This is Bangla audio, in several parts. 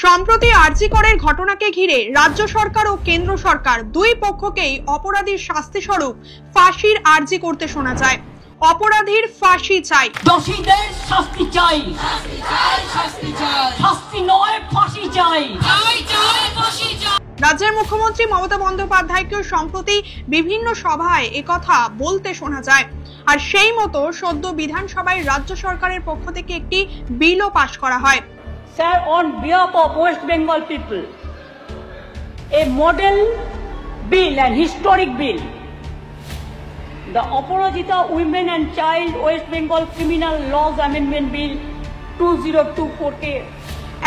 সম্প্রতি আরজি করের ঘটনাকে ঘিরে রাজ্য সরকার ও কেন্দ্র সরকার দুই পক্ষকেই অপরাধীর শাস্তি স্বরূপ ফাঁসির আরজি করতে শোনা যায়। অপরাধীর ফাঁসি চাই, দোষীদের শাস্তি চাই, শাস্তি নয় ফাঁসি চাই। রাজ্যের মুখ্যমন্ত্রী মমতা বন্দ্যোপাধ্যায়কে সম্প্রতি বিভিন্ন সভায় একথা বলতে শোনা যায়। আর সেই মতো সদ্য বিধানসভায় রাজ্য সরকারের পক্ষ থেকে একটি বিলও পাশ করা হয়। Sir, on behalf of West Bengal people, a model bill and historic bill, the Aparajita Women and Child West Bengal Criminal Laws Amendment Bill 2024 কে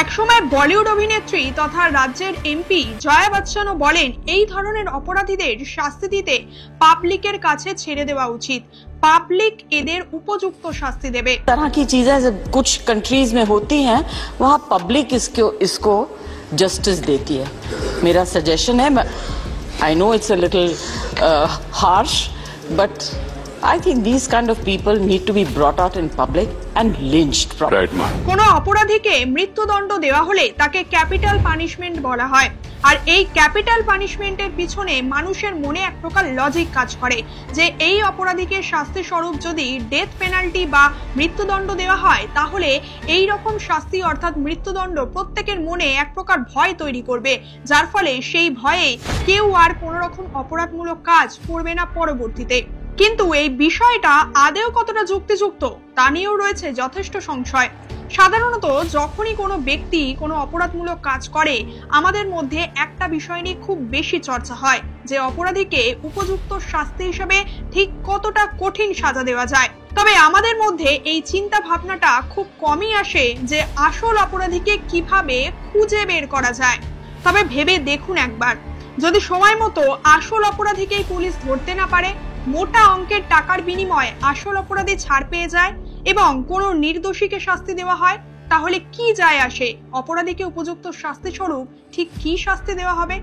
একসময় বলিউড অভিনেত্রী তথা রাজ্যের এমপি জয়া বচ্চনও বলেন, এই ধরনের অপরাধীদের শাস্তি দিতে পাবলিকের কাছে ছেড়ে দেওয়া উচিত, পাবলিক এদের উপযুক্ত শাস্তি দেবে। तरह की चीजें कुछ कंट्रीज में होती हैं, वहाँ पब्लिक इसको जस्टिस देती है। मेरा सजेशन है, I know it's a little harsh, but I think these kind of people need to be brought out in public and lynched properly. কোনো অপরাধীকে মৃত্যুদণ্ড দেওয়া হলে তাকে ক্যাপিটাল পানিশমেন্ট বলা হয়। আর এই ক্যাপিটাল পানিশমেন্টের পিছনে মানুষের মনে এক প্রকার লজিক কাজ করে যে এই অপরাধীকে শাস্তি স্বরূপ যদি ডেথ পেনাল্টি বা মৃত্যুদণ্ড দেওয়া হয়, তাহলে এই রকম শাস্তি অর্থাৎ মৃত্যুদণ্ড প্রত্যেকের মনে এক প্রকার ভয় তৈরি করবে, যার ফলে সেই ভয়ে কেউ আর কোনো রকম অপরাধমূলক কাজ করবে না পরবর্তীতে। কিন্তু এই বিষয়টা আদৌ কতটা যুক্তিযুক্ত তা নিয়েও রয়েছে যথেষ্ট সংশয়। সাধারণত যখনই কোনো ব্যক্তি কোনো অপরাধমূলক কাজ করে, আমাদের মধ্যে একটা বিষয় নিয়ে খুব বেশি চর্চা হয় যে অপরাধীকে উপযুক্ত শাস্তি হিসেবে ঠিক কতটা কঠিন সাজা দেওয়া যায়। তবে আমাদের মধ্যে এই চিন্তা ভাবনাটা খুব কমই আসে যে আসল অপরাধীকে কিভাবে খুঁজে বের করা যায়। তবে ভেবে দেখুন একবার, যদি সময় মতো আসল অপরাধীকেই পুলিশ ধরতে না পারে, মোটা অঙ্কের টাকার বিনিময়ে আসল অপরাধী ছাড় পেয়ে যায় এবং কোনো নির্দোষীকে শাস্তি দেওয়া হয়, তাহলে কি যায় আসে অপরাধীকে উপযুক্ত শাস্তি স্বরূপ ঠিক কি শাস্তি দেওয়া হবে?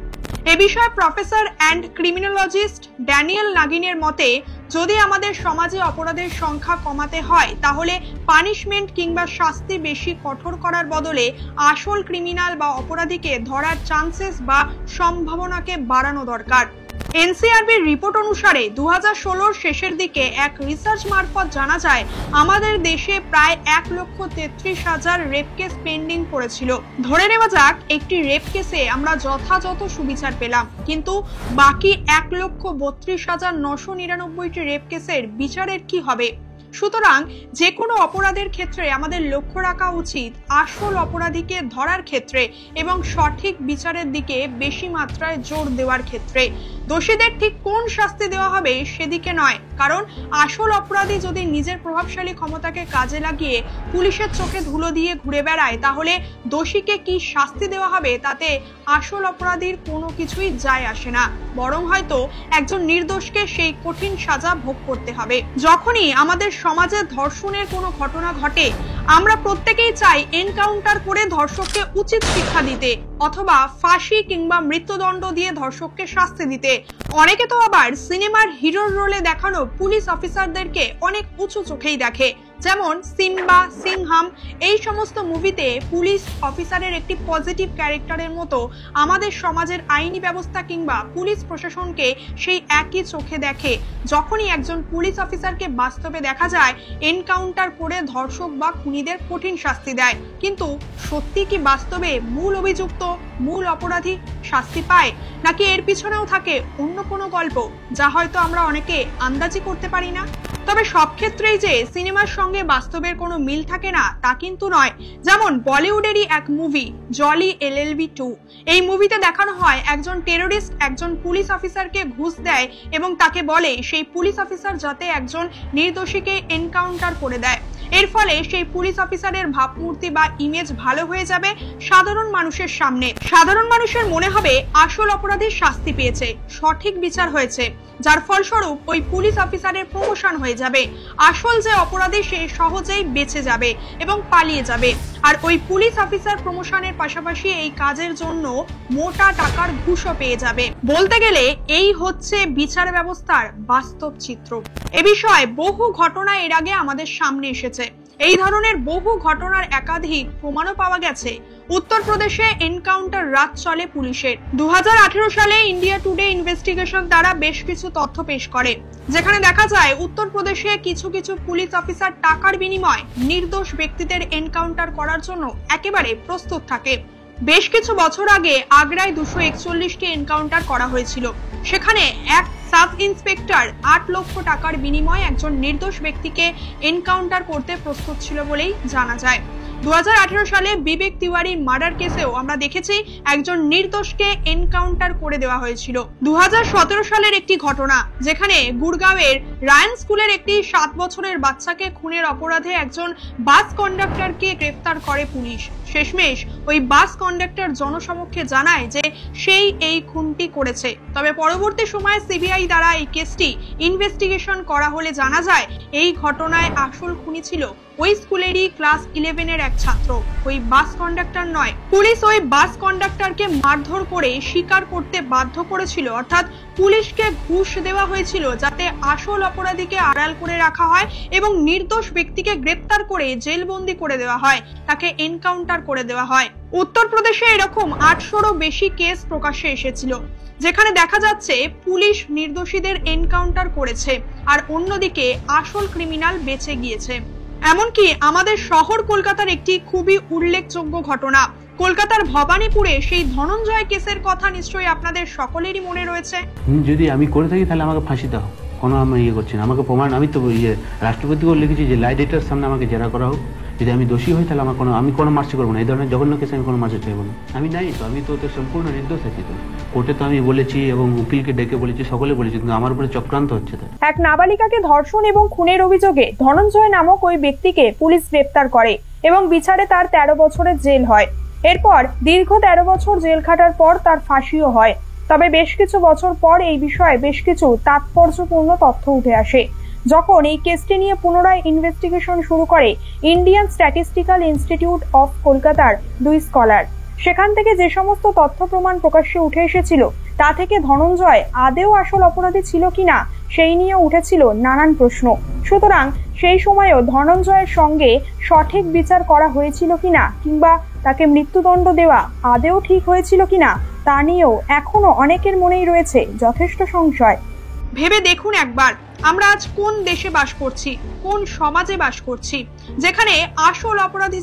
এ বিষয়ে প্রফেসর অ্যান্ড ক্রিমিনোলজিস্ট ড্যানিয়েল নাগিনের মতে, যদি আমাদের সমাজে অপরাধের সংখ্যা কমাতে হয়, তাহলে পানিশমেন্ট কিংবা শাস্তি বেশি কঠোর করার বদলে আসল ক্রিমিনাল বা অপরাধীকে ধরার চান্সেস বা সম্ভাবনাকে বাড়ানো দরকার। এনসিআরবির রিপোর্ট অনুসারে 2016 শেষের দিকে এক রিসার্চ মারফত জানা যায় আমাদের দেশে প্রায় 1,33,000 রেপ কেস পেন্ডিং পড়েছিল। ধরে নেওয়া যাক একটি রেপ কেসে আমরা যথাযথ সুবিচার পেলাম, কিন্তু বাকি 1,32,999টি রেপ কেসের বিচারের কি হবে? সুতরাং যে কোনো অপরাধের ক্ষেত্রে আমাদের লক্ষ্য রাখা উচিত আসল অপরাধীকে ধরার ক্ষেত্রে এবং সঠিক বিচারের দিকে বেশি মাত্রায় জোর দেওয়ার ক্ষেত্রে। দোষীদের ঠিক কোন শাস্তি দেওয়া হবে সেদিকে নয়, কারণ আসল অপরাধী যদি নিজের প্রভাবশালী ক্ষমতাকে কাজে লাগিয়ে পুলিশের চোখে ধুলো দিয়ে ঘুরে বেড়ায়, তাহলে দোষীকে কি শাস্তি দেওয়া হবে তাতে আসল অপরাধীর কোনো কিছুই যায় আসে না, বরং হয়তো একজন নির্দোষকে সেই কঠিন সাজা ভোগ করতে হবে। যখনই আমাদের সমাজে ধর্ষণের কোনো ঘটনা ঘটে, আমরা প্রত্যেকেই চাই এনকাউন্টার করে ধর্ষককে উচিত শিক্ষা দিতে অথবা ফাঁসি কিংবা মৃত্যুদণ্ড দিয়ে ধর্ষককে শাস্তি দিতে। অনেকে তো আবার সিনেমার হিরোর রোলে দেখানো পুলিশ অফিসারদেরকে অনেক উঁচু চোখেই দেখে, যেমন সিম্বা, সিংহাম, এই সমস্ত মুভিতে পুলিশ অফিসারের একটি পজিটিভ ক্যারেক্টারের মতো আমাদের সমাজের আইনি ব্যবস্থা কিংবা পুলিশ প্রশাসনকে সেই একই চোখে দেখে। যখনই একজন পুলিশ অফিসারকে বাস্তবে দেখা যায় এনকাউন্টার করে ধর্ষক বা খুনিদের কঠিন শাস্তি দেয়, কিন্তু সত্যি কি বাস্তবে মূল অভিযুক্ত, মূল অপরাধী শাস্তি পায়, নাকি এর পিছনেও থাকে অন্য কোনো গল্প যা হয়তো আমরা অনেকে আন্দাজি করতে পারি না? তবে সব ক্ষেত্রেই যে সিনেমার সঙ্গে বাস্তবের কোনো মিল থাকে না তা কিন্তু নয়। যেমন বলিউডেরই এক মুভি জলি LLB 2, এই মুভিতে দেখানো হয় একজন টেররিস্ট একজন পুলিশ অফিসারকে ঘুষ দেয় এবং তাকে বলে সেই পুলিশ অফিসার যাতে একজন নির্দোষীকে এনকাউন্টার করে দেয়। এর ফলে সেই পুলিশ অফিসারের ভাবমূর্তি বা ইমেজ ভালো হয়ে যাবে সাধারণ মানুষের সামনে। সাধারণ মানুষের মনে হবে আসল অপরাধী শাস্তি পেয়েছে, সঠিক বিচার হয়েছে, যার ফলস্বরূপ ওই পুলিশ অফিসারের প্রমোশন হয়ে যাবে। আসল যে অপরাধী সে সহজেই বেঁচে যাবে এবং পালিয়ে যাবে। আর ওই পুলিশ অফিসার প্রমোশনের পাশাপাশি এই কাজের জন্য মোটা টাকার ঘুষও পেয়ে যাবে। বলতে গেলে এই হচ্ছে বিচার ব্যবস্থার বাস্তব চিত্র। এ বিষয়ে বহু ঘটনা এর আগে আমাদের সামনে এসেছে। এই ধরনের বহু ঘটনার একাধিক প্রমাণও পাওয়া গেছে। উত্তরপ্রদেশে এনকাউন্টার রাত চলে পুলিশের। 2018 সালে ইন্ডিয়া টুডে ইনভেস্টিগেশন দ্বারা বেশ কিছু তথ্য পেশ করে, যেখানে দেখা যায় উত্তরপ্রদেশে কিছু কিছু পুলিশ অফিসার টাকার বিনিময়ে নির্দোষ ব্যক্তিদের এনকাউন্টার করার জন্য একেবারে প্রস্তুত থাকে। বেশ কিছু বছর আগে আগ্রায় 241টি এনকাউন্টার করা হয়েছিল। সেখানে এক সাব ইন্সপেক্টর 8 লক্ষ টাকার বিনিময়ে একজন নির্দোষ ব্যক্তিকে এনকাউন্টার করতে প্রস্তুত ছিল বলেই জানা যায়। 2018 সালে বিবেক তিওয়ারির মার্ডার কেসেও আমরা দেখেছি একজন নির্দোষকে এনকাউন্টার করে দেওয়া হয়েছিল। 2017 সালের একটি ঘটনা, যেখানে গুরগাঁওয়ের রায়ান স্কুলের একটি 7 বছরের বাচ্চাকে খুনের অপরাধে একজন বাস কন্ডাক্টরকে গ্রেফতার করে পুলিশ। শেষমেশ ওই বাস কন্ডাক্টর জনসমক্ষে জানায় যে সেই এই খুনটি করেছে। তবে পরবর্তী সময়ে সিবিআই দ্বারা এই কেসটি ইনভেস্টিগেশন করা হলে জানা যায় এই ঘটনায় আসল খুনি ছিল ওই স্কুলেরই ক্লাস 11 এর এক ছাত্র, ওই বাস কন্ডাক্টর নয়। পুলিশ ওই বাস কন্ডাক্টরকে মারধর করে স্বীকার করতে বাধ্য করেছিল, অর্থাৎ পুলিশকে ঘুষ দেওয়া হয়েছিল যাতে আসল অপরাধীকে আড়াল করে রাখা হয় এবং নির্দোষ ব্যক্তিকে গ্রেফতার করে জেলবন্দি করে দেওয়া হয়, তাকে এনকাউন্টার করে দেওয়া হয়। উত্তরপ্রদেশে এরকম 800রও বেশি কেস প্রকাশ্যে এসেছিল, যেখানে দেখা যাচ্ছে পুলিশ নির্দোষীদের এনকাউন্টার করেছে আর অন্যদিকে আসল ক্রিমিনাল বেঁচে গিয়েছে। এমনকি আমাদের শহর কলকাতার একটি খুবই উল্লেখযোগ্য ঘটনা, কলকাতার ভবানীপুরে সেই ধনঞ্জয় কেসের কথা নিশ্চয়ই আপনাদের সকলেরই মনে রয়েছে। যদি আমি করে থাকি তাহলে আমাকে ফাঁসি দাও, কোনো আমি করছি না, আমাকে প্রমাণ, আমি তো রাষ্ট্রপতিকেও লিখেছি যে লাই ডেটার সামনে আমাকে জেরা করা হোক, যদি আমি দোষী হই তাহলে আমি কোনো মার্চি করবো না, এই ধরনের জঘন্য কেসে আমি কোনো মার্চি চাইবো না। আমি নাই তো, আমি তো সম্পূর্ণ নির্দোষ আছি। তো কোর্টে তো আমি বলেছি এবং উকিলকে ডেকে বলেছি, সকলে বলেছি, কিন্তু আমার উপরে চক্রান্ত হচ্ছে। এক নাবালিকাকে ধর্ষণ এবং খুনের অভিযোগে ধনঞ্জয় নামক ওই ব্যক্তিকে পুলিশ গ্রেফতার করে এবং বিচারে তার 13 বছরের জেল হয়। এরপর দীর্ঘ 13 বছর জেল খাটার পর তার ফাঁসিও হয়। তবে বেশ কিছু বছর পর এই বিষয়ে বেশ কিছু তাৎপর্যপূর্ণ তথ্য উঠে আসে। যখন এই কেসটি নিয়ে পুনরায় ইনভেস্টিগেশন শুরু করে ইন্ডিয়ান স্ট্যাটিস্টিক্যাল ইনস্টিটিউট অফ কলকাতার 2 স্কলার, সেখান থেকে যে সমস্ত তথ্য প্রমাণ প্রকাশ্যে উঠে এসেছিল তা থেকে ধনঞ্জয় আদেও আসল অপরাধী ছিল কিনা সেই নিয়ে উঠেছিল নানান প্রশ্ন। সুতরাং সেই সময়ও ধনঞ্জয়ের সঙ্গে সঠিক বিচার করা হয়েছিল কিনা কিংবা তাকে মৃত্যুদণ্ড দেওয়া আদেও ঠিক হয়েছিল কিনা তা নিয়েও এখনো অনেকের মনেই রয়েছে যথেষ্ট সংশয়। ভেবে দেখুন একবার, আমরা আজ কোন দেশে বাস করছি, কোন সমাজে বাস করছি, যেখানে আসল অপরাধী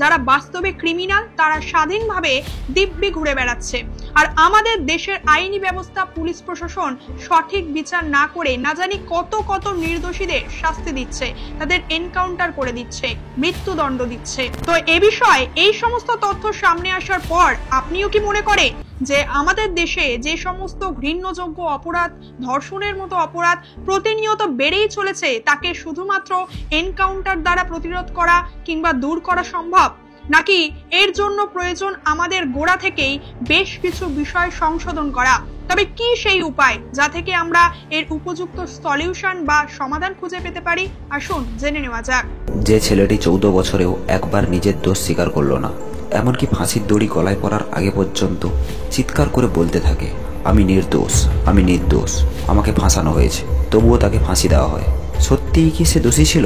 যারা বাস্তবে ক্রিমিনাল, তারা স্বাধীনভাবে দিব্যি ঘুরে বেড়াচ্ছে। আর আমাদের দেশের আইনি ব্যবস্থা, পুলিশ প্রশাসন সঠিক বিচার না করে না জানি কত কত নির্দোষীদের শাস্তি দিচ্ছে, তাদের এনকাউন্টার করে দিচ্ছে, মৃত্যুদণ্ড দিচ্ছে। তো এ বিষয়ে এই সমস্ত তথ্য সামনে আসার পর আপনিও কি মনে করেন যে আমাদের দেশে যে সমস্ত ঘৃণ্যযোগ্য অপরাধ, ধর্ষণের মতো অপরাধ প্রতিনিয়ত বেড়েই চলেছে, তাকে শুধুমাত্র এনকাউন্টার দ্বারা প্রতিরোধ করা কিংবা দূর করা সম্ভব, নাকি এর জন্য প্রয়োজন আমাদের গোড়া থেকেই বেশ কিছু বিষয় সংশোধন করা? তবে কি সেই উপায় যা থেকে আমরা এর উপযুক্ত সলিউশন বা সমাধান খুঁজে পেতে পারি? আসুন জেনে নেওয়া যাক। যে ছেলেটি 14 বছরেও একবার নিজের দোষ স্বীকার করলো না, এমনকি ফাঁসির দড়ি গলায় পড়ার আগে পর্যন্ত চিৎকার করে বলতে থাকে, আমি নির্দোষ, আমি নির্দোষ, আমাকে ফাঁসানো হয়েছে, তবুও তাকে ফাঁসি দেওয়া হয়। সত্যিই কি সে দোষী ছিল,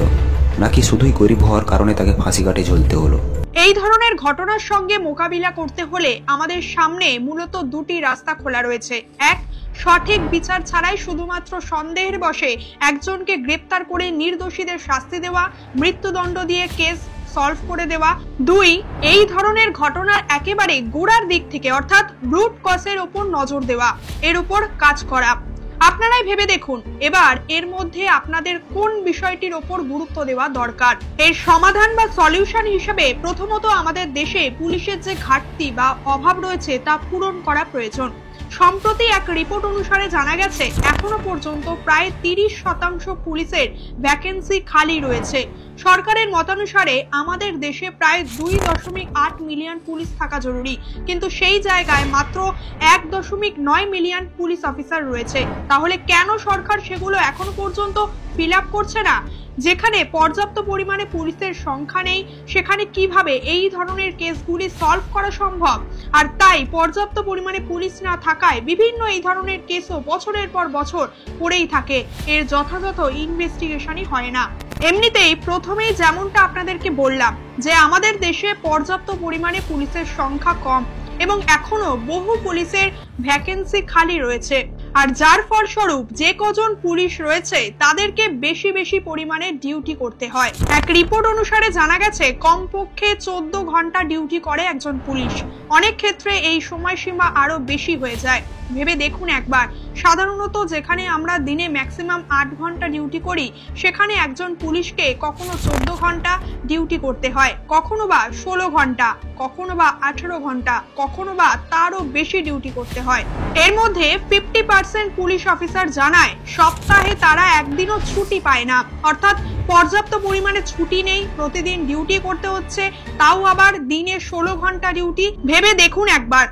নাকি শুধুই গরিব হওয়ার কারণে তাকে ফাঁসি কাটে ঝুলতে হলো? এই ধরনের ঘটনার সঙ্গে মোকাবিলা করতে হলে আমাদের সামনে মূলত দুটি রাস্তা খোলা রয়েছে। এক, সঠিক বিচার ছাড়াই শুধুমাত্র সন্দেহের বশে একজনকে গ্রেপ্তার করে নির্দোষীদের শাস্তি দেওয়া, মৃত্যুদণ্ড দিয়ে কেস সলভ করে দেওয়া। 2, এই ধরনের ঘটনার একেবারে গোড়ার দিক থেকে অর্থাৎ রুট কজের উপর নজর দেওয়া, এর উপর কাজ করা। আপনারাই ভেবে দেখুন এবার এর মধ্যে আপনাদের কোন বিষয়টির ওপর গুরুত্ব দেওয়া দরকার। এর সমাধান বা সলিউশন হিসেবে প্রথমত আমাদের দেশে পুলিশের যে ঘাটতি বা অভাব রয়েছে তা পূরণ করা প্রয়োজন। সম্প্রতি এক রিপোর্ট অনুসারে জানা গেছে এখনো পর্যন্ত প্রায় 30% পুলিশের ভ্যাকেন্সি খালি রয়েছে। সরকারের মতানুসারে আমাদের দেশে প্রায় 2.8 মিলিয়ন পুলিশ থাকা জরুরি, কিন্তু সেই জায়গায় মাত্র 1.9 মিলিয়ন পুলিশ অফিসার রয়েছে। তাহলে কেন সরকার সেগুলো এখনো পর্যন্ত ফিল আপ করছে না? যেখানে পর্যাপ্ত পরিমাণে পুলিশের সংখ্যা নেই, সেখানে কিভাবে এই ধরনের কেসগুলি সলভ করা সম্ভব? আর তাই পর্যাপ্ত পরিমাণে পুলিশ না থাকায় বিভিন্ন এই ধরনের কেসও বছরের পর বছর পড়েই থাকে, এর যথাযথ ইনভেস্টিগেশনই হয় না। এমনিতেই প্রথমেই যেমনটা আপনাদেরকে বললাম যে আমাদের দেশে পর্যাপ্ত পরিমাণে পুলিশের সংখ্যা কম এবং এখনো বহু পুলিশের ভ্যাকেন্সি খালি রয়েছে, আর যার ফলস্বরূপ যে কজন পুলিশ রয়েছে তাদেরকে বেশি বেশি পরিমাণে ডিউটি করতে হয়। এক রিপোর্ট অনুসারে জানা গেছে কমপক্ষে 14 ঘন্টা ডিউটি করে একজন পুলিশ। অনেক ক্ষেত্রে এই সময়সীমা আরো বেশি হয়ে যায়। ভেবে দেখুন একবার, সাধারণত যেখানে আমরা দিনে ম্যাক্সিমাম 8 ঘন্টা ডিউটি করি সেখানে একজন পুলিশকে কখনো 14 ঘন্টা ডিউটি করতে হয়, কখনো বা 16 ঘন্টা, কখনো বা 18 ঘন্টা, কখনো বা তারও বেশি ডিউটি করতে হয়। এর মধ্যে 50% পুলিশ অফিসার জানায় সপ্তাহে তারা একদিনও ছুটি পায় না, অর্থাৎ পর্যাপ্ত পরিমাণে ছুটি নেই, প্রতিদিন ডিউটি করতে হচ্ছে, তাও আবার দিনে 16 ঘন্টা ডিউটি। ভেবে দেখুন একবার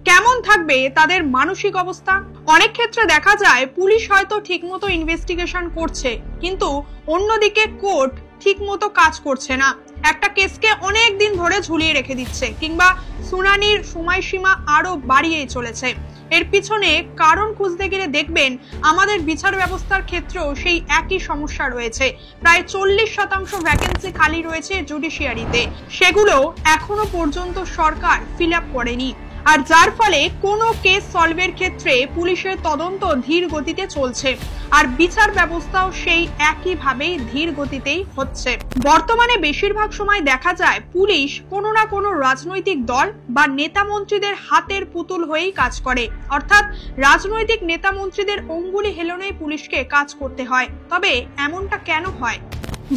কেমন থাকবে তাদের মানসিক অবস্থা। অনেক ক্ষেত্রে দেখা যায় পুলিশ হয়তো ঠিকমতো ইনভেস্টিগেশন করছে, কিন্তু অন্যদিকে কোর্ট ঠিকমতো কাজ করছে না, একটা কেসকে অনেক দিন ধরে ঝুলিয়ে রেখে দিচ্ছে কিংবা শুনানির সময়সীমা আরো বাড়িয়ে চলেছে। এর পিছনে কারণ খুঁজতে গেলে দেখবেন আমাদের বিচার ব্যবস্থার ক্ষেত্রেও সেই একই সমস্যা রয়েছে। প্রায় 40% ভ্যাকেন্সি খালি রয়েছে জুডিশিয়ারিতে, সেগুলো এখনো পর্যন্ত সরকার ফিল আপ করেনি, আর যার ফলে কোনো কেস সলভের ক্ষেত্রে পুলিশের তদন্ত ধীর গতিতে চলছে, আর বিচার ব্যবস্থাও সেই একইভাবেই ধীর গতিতেই হচ্ছে। বর্তমানে বেশিরভাগ সময় দেখা যায় পুলিশ কোনো না কোনো রাজনৈতিক দল বা নেতা মন্ত্রীদের হাতের পুতুল হয়েই কাজ করে, অর্থাৎ রাজনৈতিক নেতা মন্ত্রীদের অঙ্গুলি হেলনেই পুলিশকে কাজ করতে হয়। তবে এমনটা কেন হয়?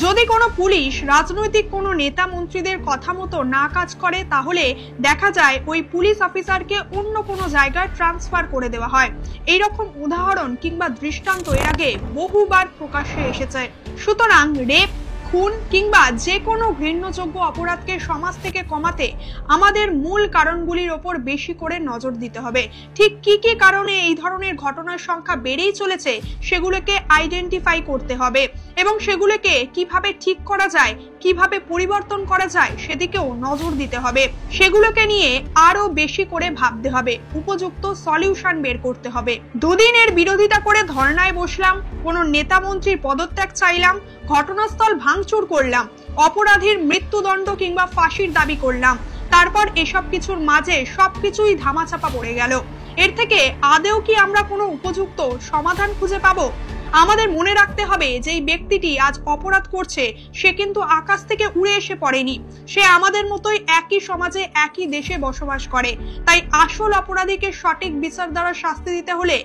যদি কোনো পুলিশ রাজনৈতিক কোনো নেতা মন্ত্রীদের কথা মতো না কাজ করে তাহলে দেখা যায় ওই পুলিশ অফিসারকে অন্য কোনো জায়গায় ট্রান্সফার করে দেওয়া হয়। এইরকম উদাহরণ কিংবা দৃষ্টান্ত এর আগে বহুবার প্রকাশ্যে এসেছে। সুতরাং রেপ, খুন কিংবা যে কোনো ঘৃণ্যযোগ্য অপরাধকে সমাজ থেকে কমাতে আমাদের মূল কারণগুলির ওপর বেশি করে নজর দিতে হবে। ঠিক কি কি কারণে এই ধরনের ঘটনার সংখ্যা বেড়েই চলেছে সেগুলোকে আইডেন্টিফাই করতে হবে এবং সেগুলোকে কিভাবে ঠিক করা যায়, কিভাবে পরিবর্তন করা যায় সেদিকেও নজর দিতে হবে। সেগুলোকে নিয়ে আরো বেশি করে ভাবতে হবে, উপযুক্ত সলিউশন বের করতে হবে। দুদিনের বিরোধিতা করে ধর্নায় বসলাম, কোনো নেতা মন্ত্রীর পদত্যাগ চাইলাম, ঘটনাস্থল ভাঙচুর করলাম, অপরাধীর মৃত্যুদণ্ড কিংবা ফাঁসির দাবি করলাম, তারপর এসব কিছুর মাঝে সবকিছুই ধামাচাপা পড়ে গেল। এর থেকে আদেও কি আমরা কোনো উপযুক্ত সমাধান খুঁজে পাবো? আমাদের মনে রাখতে হবে যে এই ব্যক্তিটি আজ অপরাধ করছে সে কিন্তু আকাশ থেকে উড়ে এসে পড়েনি, সে আমাদের মতোই একই সমাজে একই দেশে বসবাস করে। তাই আসল অপরাধীকে সঠিক বিচার দ্বারা শাস্তি দিতে হলে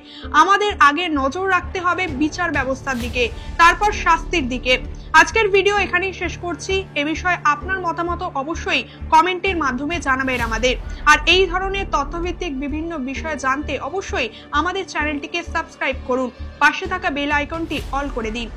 আমাদের আগে নজর রাখতে হবে বিচার ব্যবস্থার দিকে, তারপর শাস্তির দিকে। আজকের ভিডিও এখানেই শেষ করছি। এ বিষয়ে আপনার মতামত অবশ্যই কমেন্টের মাধ্যমে জানাবেন আমাদের। আর এই ধরনের তথ্যভিত্তিক বিভিন্ন বিষয় জানতে অবশ্যই আমাদের চ্যানেলটিকে সাবস্ক্রাইব করুন, পাশে থাকা বেল আইকনটি অল করে দিন।